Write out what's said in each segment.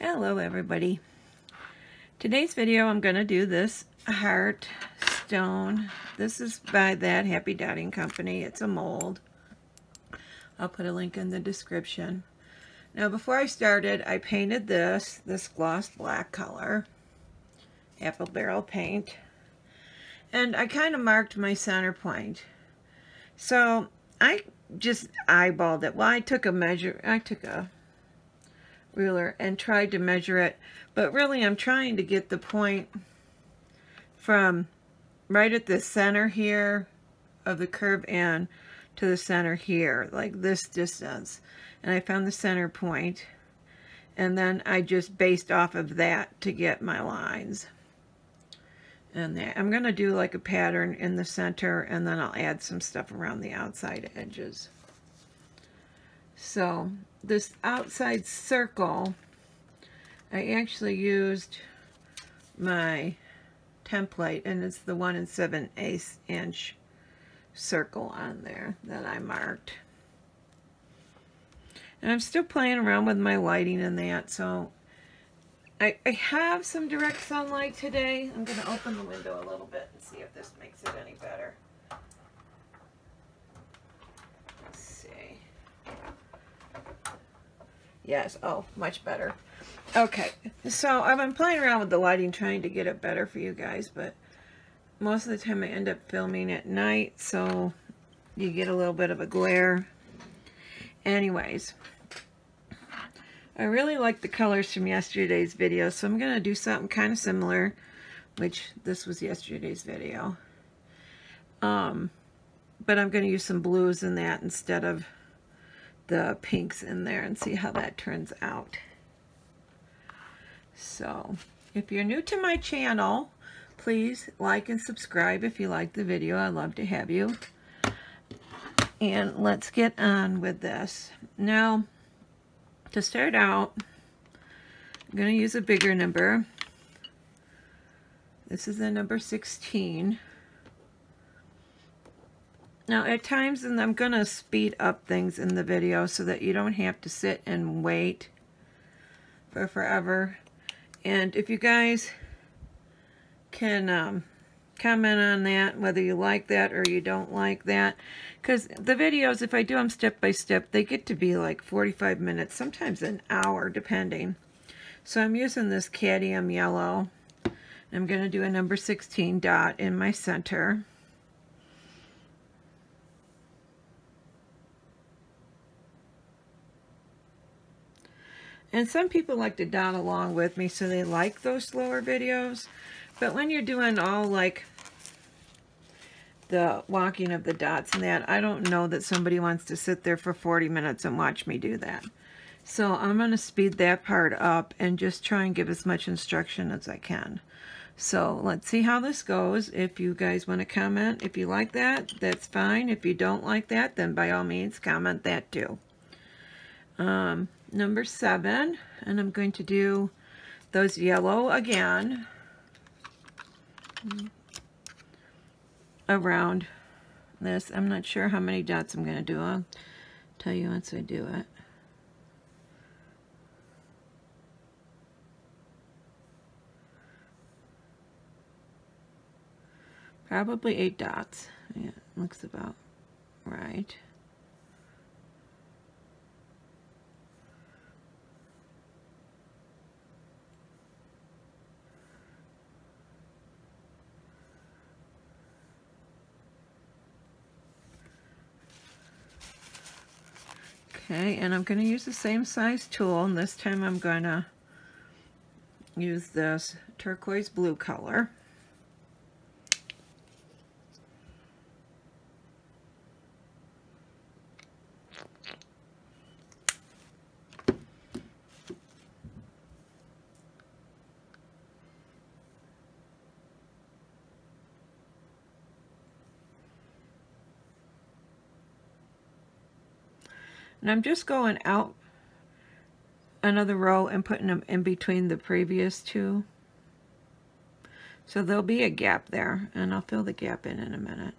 Hello everybody. Today's video I'm going to do this heart stone. This is by that Happy Dotting Company. It's a mold. I'll put a link in the description. Now before I started, I painted this gloss black color, apple barrel paint, and I kind of marked my center point. So I just eyeballed it. Well, I took a ruler and tried to measure it, but really I'm trying to get the point from right at the center here of the curve end to the center here, like this distance, and I found the center point, and then I just based off of that to get my lines. And I'm going to do like a pattern in the center, and then I'll add some stuff around the outside edges. So this outside circle, I actually used my template, and it's the 1 7/8 inch circle on there that I marked. And I'm still playing around with my lighting and that, so I have some direct sunlight today. I'm going to open the window a little bit and see if this makes it any better. Let's see. Yes, oh, much better. Okay, so I've been playing around with the lighting, trying to get it better for you guys, but most of the time I end up filming at night, so you get a little bit of a glare. Anyways, I really like the colors from yesterday's video, so I'm going to do something kind of similar, which this was yesterday's video. But I'm going to use some blues in that instead of the pinks in there, and see how that turns out. So if you're new to my channel, please like and subscribe if you like the video. I'd love to have you. And let's get on with this. Now, to start out, I'm going to use a bigger number. This is the number 16. Now at times, and I'm going to speed up things in the video so that you don't have to sit and wait for forever. And if you guys can comment on that, whether you like that or you don't like that, because the videos, if I do them step by step, they get to be like 45 minutes, sometimes an hour, depending. So I'm using this Cadmium Yellow. I'm going to do a number 16 dot in my center. And some people like to dot along with me, so they like those slower videos. But when you're doing all like the walking of the dots and that, I don't know that somebody wants to sit there for 40 minutes and watch me do that. So I'm going to speed that part up and just try and give as much instruction as I can. So let's see how this goes. If you guys want to comment, if you like that, that's fine. If you don't like that, then by all means comment that too. Number 7, and I'm going to do those yellow again around this. I'm not sure how many dots I'm going to do. I'll tell you once I do it. Probably 8 dots. Yeah, looks about right. Okay, and I'm going to use the same size tool, and this time I'm going to use this turquoise blue color. And I'm just going out another row and putting them in between the previous two. So there'll be a gap there, and I'll fill the gap in a minute.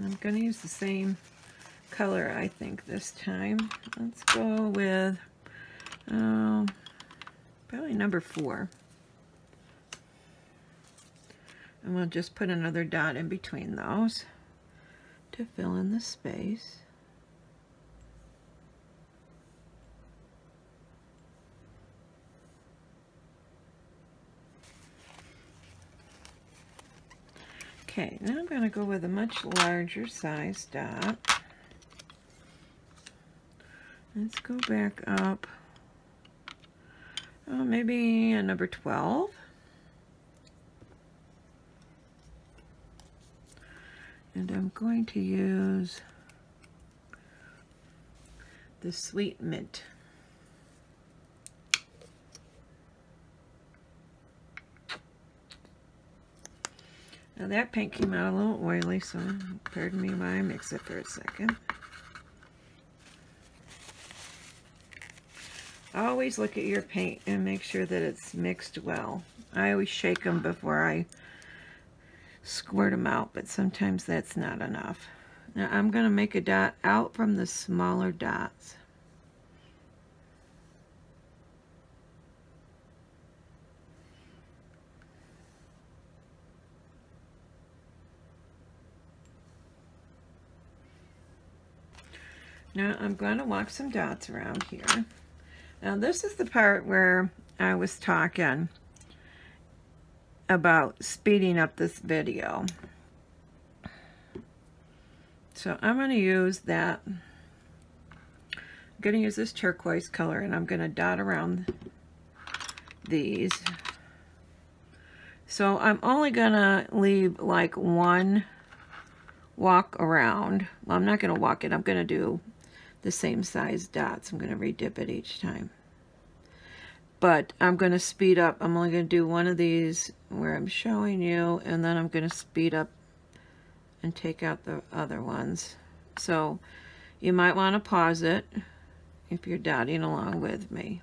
I'm going to use the same color, I think, this time. Let's go with probably number 4. And we'll just put another dot in between those to fill in the space. Okay, now I'm going to go with a much larger size dot. Let's go back up. Oh, maybe a number 12. And I'm going to use the Sweet Mint. Now that paint came out a little oily, so pardon me while I mix it for a second. Always look at your paint and make sure that it's mixed well. I always shake them before I squirt them out, but sometimes that's not enough. Now I'm going to make a dot out from the smaller dots. Now I'm going to walk some dots around here. Now this is the part where I was talking about speeding up this video. So I'm going to use that. I'm going to use this turquoise color, and I'm going to dot around these. So I'm only going to leave like one walk around. Well, I'm not going to walk it. I'm going to do the same size dots. I'm going to redip it each time. But I'm going to speed up. I'm only going to do one of these where I'm showing you, and then I'm going to speed up and take out the other ones. So you might want to pause it if you're dotting along with me.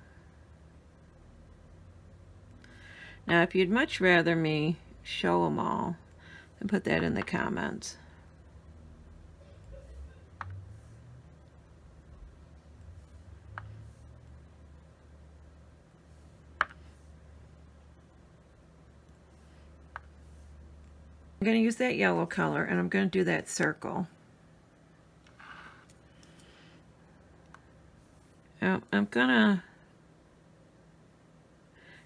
Now, if you'd much rather me show them all, then put that in the comments. I'm going to use that yellow color, and I'm going to do that circle. Now, I'm going to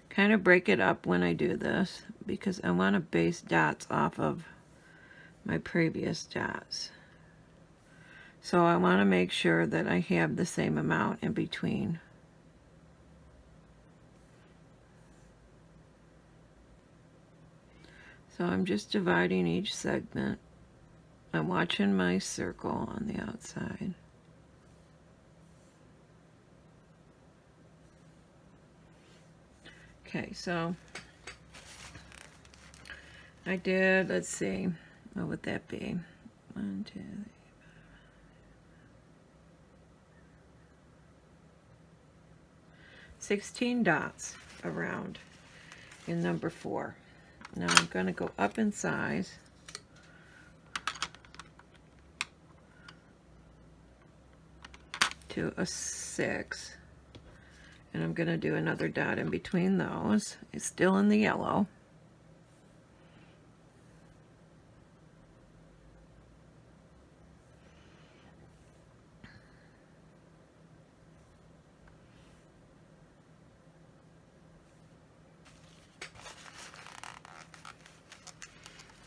kind of break it up when I do this, because I want to base dots off of my previous dots. So I want to make sure that I have the same amount in between. So I'm just dividing each segment. I'm watching my circle on the outside. Okay, so I did, let's see, what would that be? 1, 2, 3, 4. 16 dots around in number 4. Now I'm going to go up in size to a 6, and I'm going to do another dot in between those. It's still in the yellow.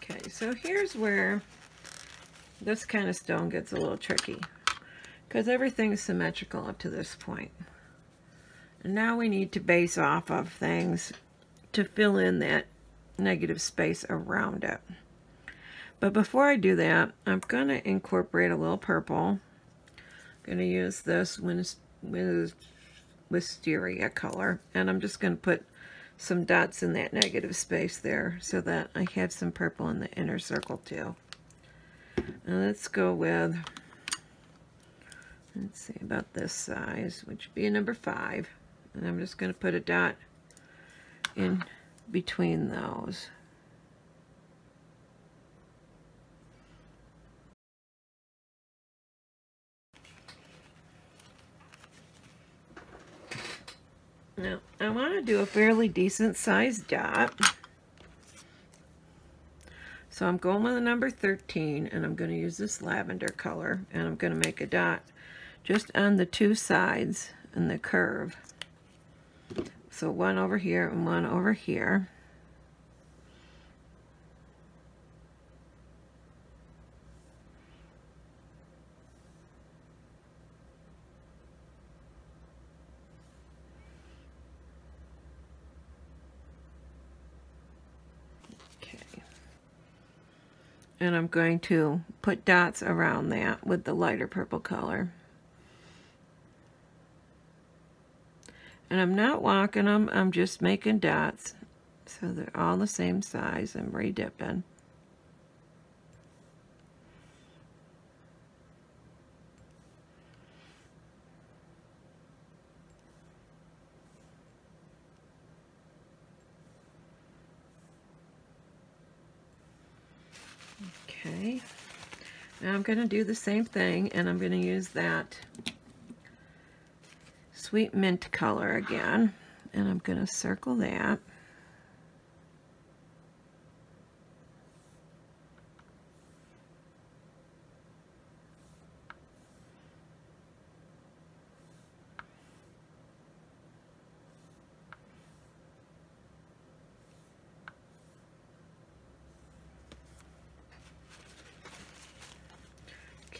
Okay, so here's where this kind of stone gets a little tricky, because everything's symmetrical up to this point. And now we need to base off of things to fill in that negative space around it. But before I do that, I'm going to incorporate a little purple. I'm going to use this Wisteria color, and I'm just going to put some dots in that negative space there so that I have some purple in the inner circle too. Now let's go with, let's see, about this size, which would be a number 5. And I'm just going to put a dot in between those. Now, I want to do a fairly decent sized dot. So I'm going with a number 13, and I'm going to use this lavender color, and I'm going to make a dot just on the two sides in the curve. So one over here and one over here. And I'm going to put dots around that with the lighter purple color. And I'm not walking them, I'm just making dots. So they're all the same size and re-dipping. Okay. Now I'm going to do the same thing, and I'm going to use that sweet mint color again, and I'm going to circle that.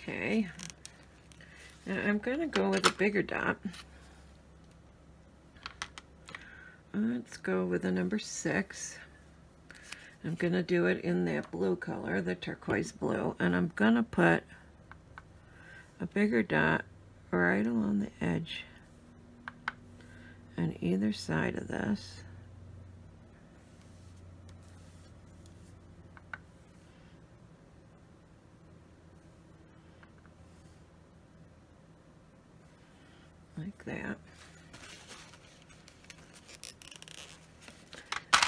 Okay. Now I'm going to go with a bigger dot. Let's go with a number 6. I'm going to do it in that blue color, the turquoise blue, and I'm going to put a bigger dot right along the edge on either side of this. Like that.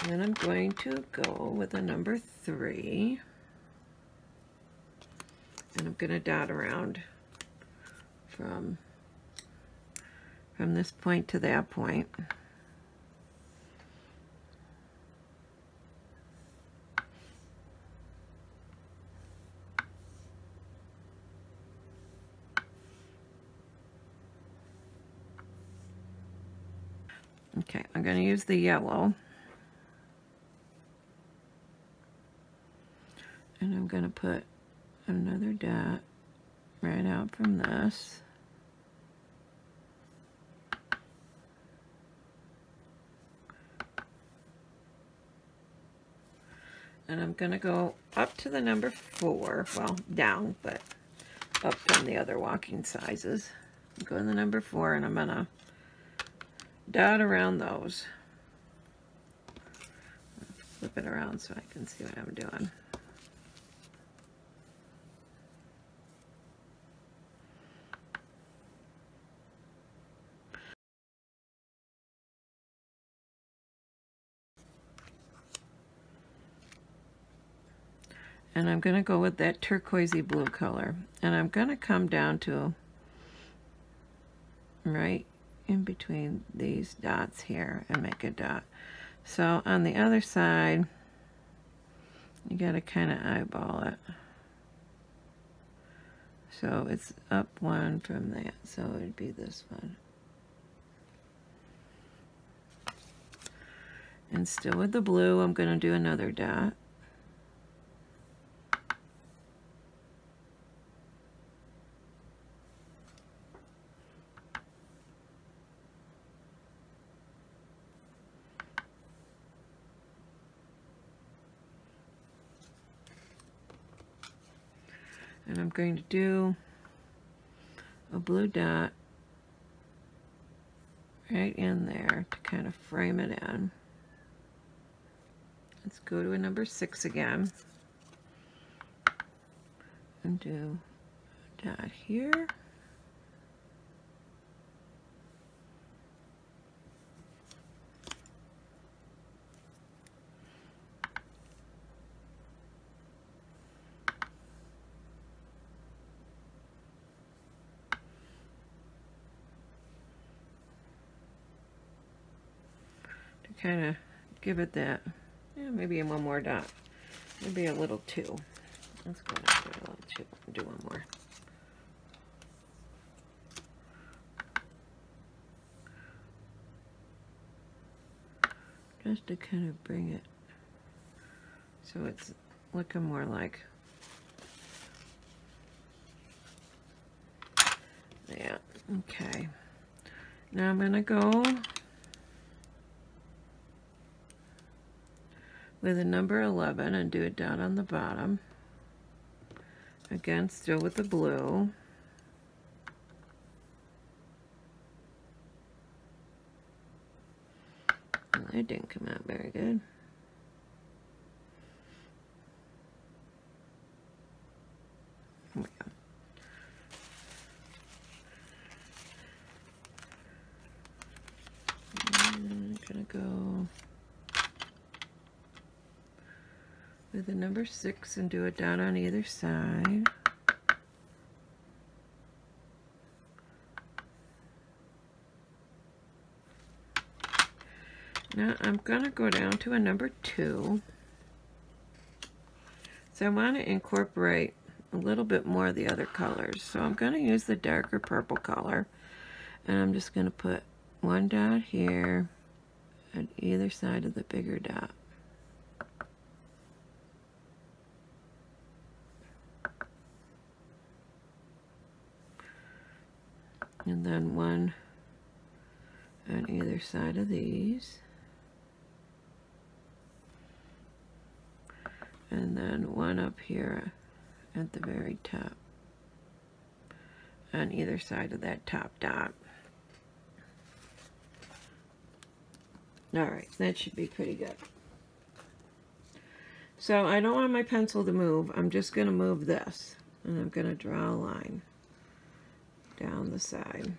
And then I'm going to go with a number 3, and I'm going to dot around from this point to that point. Okay, I'm going to use the yellow. And I'm going to put another dot right out from this. And I'm going to go up to the number 4, well, down, but up from the other walking sizes. Go in the number 4, and I'm going to dot around those. Flip it around so I can see what I'm doing. And I'm going to go with that turquoisey blue color. And I'm going to come down to right in between these dots here and make a dot. So on the other side, you got to kind of eyeball it. So it's up one from that, so it would be this one. And still with the blue, I'm going to do another dot. And I'm going to do a blue dot right in there to kind of frame it in. Let's go to a number 6 again and do a dot here. kind of give it that, yeah, maybe one more dot. Maybe a little 2. Let's go down to a little 2 and do one more. Just to kind of bring it so it's looking more like that. Okay. Now I'm going to go with a number 11 and do a dot on the bottom. Again, still with the blue. That didn't come out very good. Here we go. I'm gonna go with the number 6 and do a dot on either side. Now I'm going to go down to a number 2. So I want to incorporate a little bit more of the other colors. So I'm going to use the darker purple color, and I'm just going to put one dot here at either side of the bigger dot. And then one on either side of these. And then one up here at the very top on either side of that top dot. Alright, that should be pretty good. So I don't want my pencil to move. I'm just going to move this. And I'm going to draw a line down the side.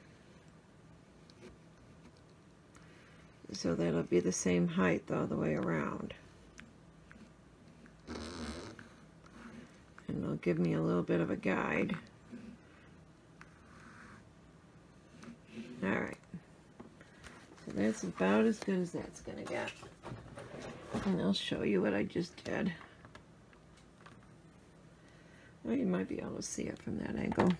So that'll be the same height all the way around. And it'll give me a little bit of a guide. Alright. So that's about as good as that's going to get. And I'll show you what I just did. Well, you might be able to see it from that angle.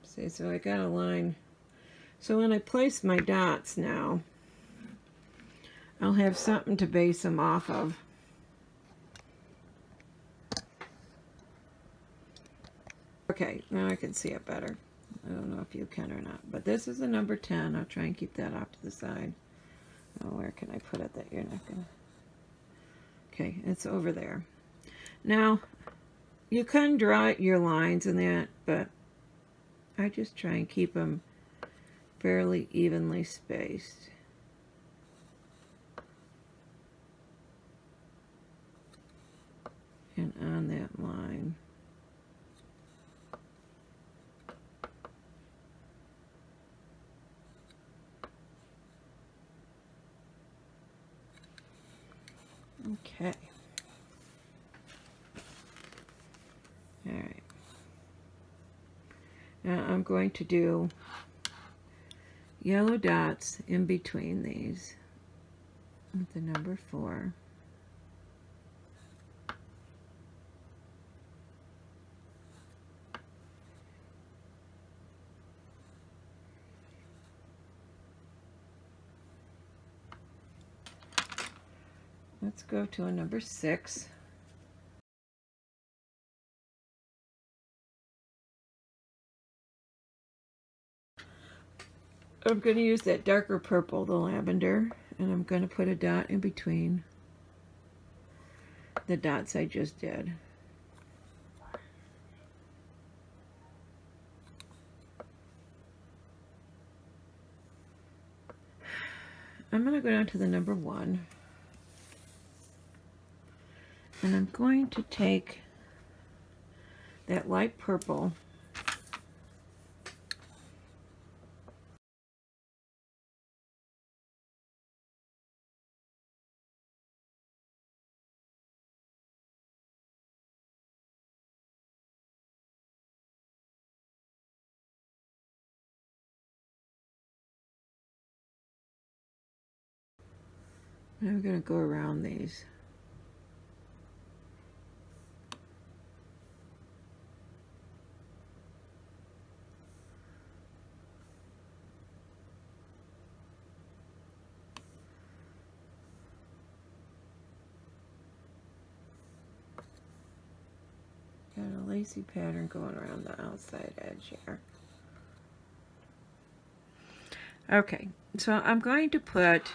See, so I got a line. So when I place my dots now, I'll have something to base them off of. Okay, now I can see it better. I don't know if you can or not, but this is a number 10. I'll try and keep that off to the side. Oh, where can I put it that you're not gonna... Okay, it's over there. Now, you can draw your lines in that, but I just try and keep them fairly evenly spaced. And on that line. Okay. All right. Now I'm going to do yellow dots in between these with the number 4. Let's go to a number 6. I'm going to use that darker purple, the lavender, and I'm going to put a dot in between the dots I just did. I'm going to go down to the number 1. And I'm going to take that light purple I'm going to go around these. Got a lacy pattern going around the outside edge here. Okay, so I'm going to put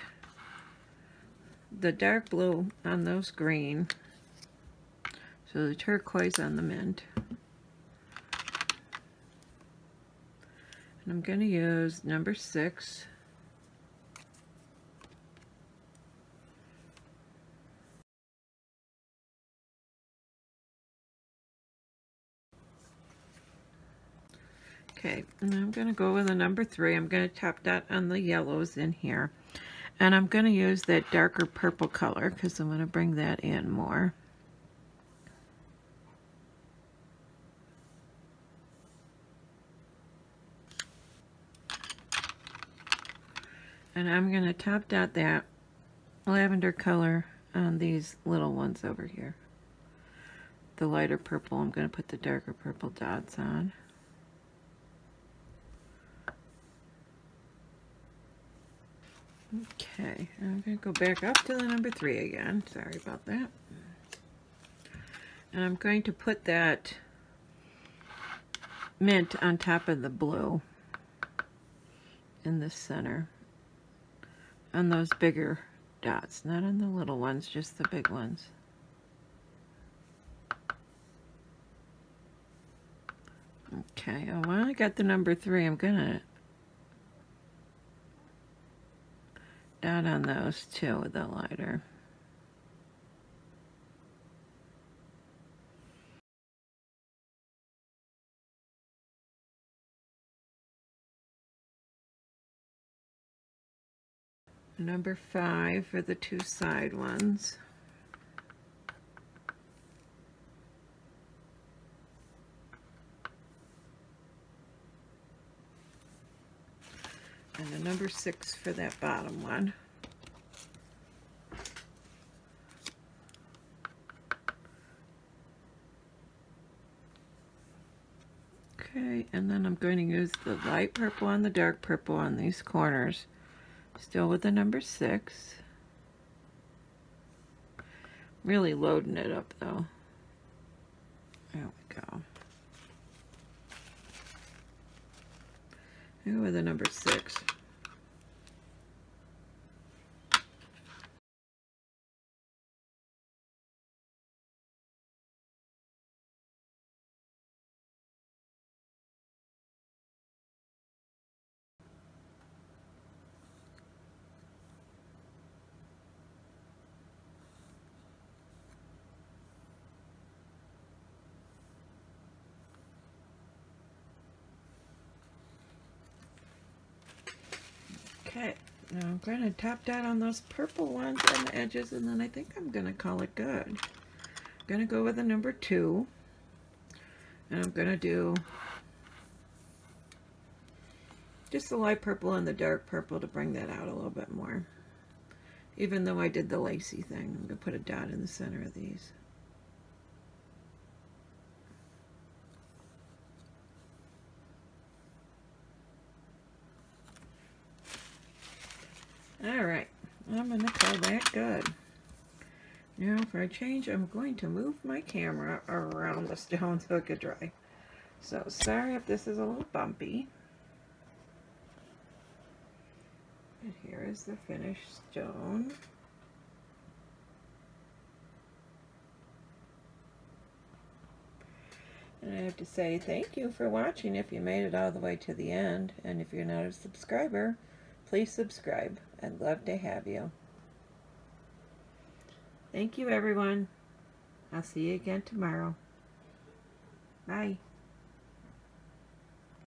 the dark blue on those green, so the turquoise on the mint. And I'm going to use number 6. Okay, and I'm going to go with a number 3. I'm going to top dot on the yellows in here. And I'm going to use that darker purple color because I'm going to bring that in more. And I'm going to top dot that lavender color on these little ones over here. The lighter purple, I'm going to put the darker purple dots on. Okay, I'm going to go back up to the number 3 again. Sorry about that. And I'm going to put that mint on top of the blue in the center. On those bigger dots, not on the little ones, just the big ones. Okay, when I got the number 3, I'm going to dot on those too with the lighter. Number 5 for the 2 side ones. And the number 6 for that bottom one. Okay, and then I'm going to use the light purple and the dark purple on these corners. Still with the number 6. Really loading it up though. There we go. Go with the number 6. Okay, now I'm going to top dot on those purple ones on the edges, and then I think I'm going to call it good. I'm going to go with the number 2, and I'm going to do just the light purple and the dark purple to bring that out a little bit more. Even though I did the lacy thing, I'm going to put a dot in the center of these. Alright, I'm going to call that good. Now for a change, I'm going to move my camera around the stone so it could dry. So sorry if this is a little bumpy. But here is the finished stone. And I have to say thank you for watching if you made it all the way to the end. And if you're not a subscriber, please subscribe. I'd love to have you. Thank you, everyone. I'll see you again tomorrow. Bye.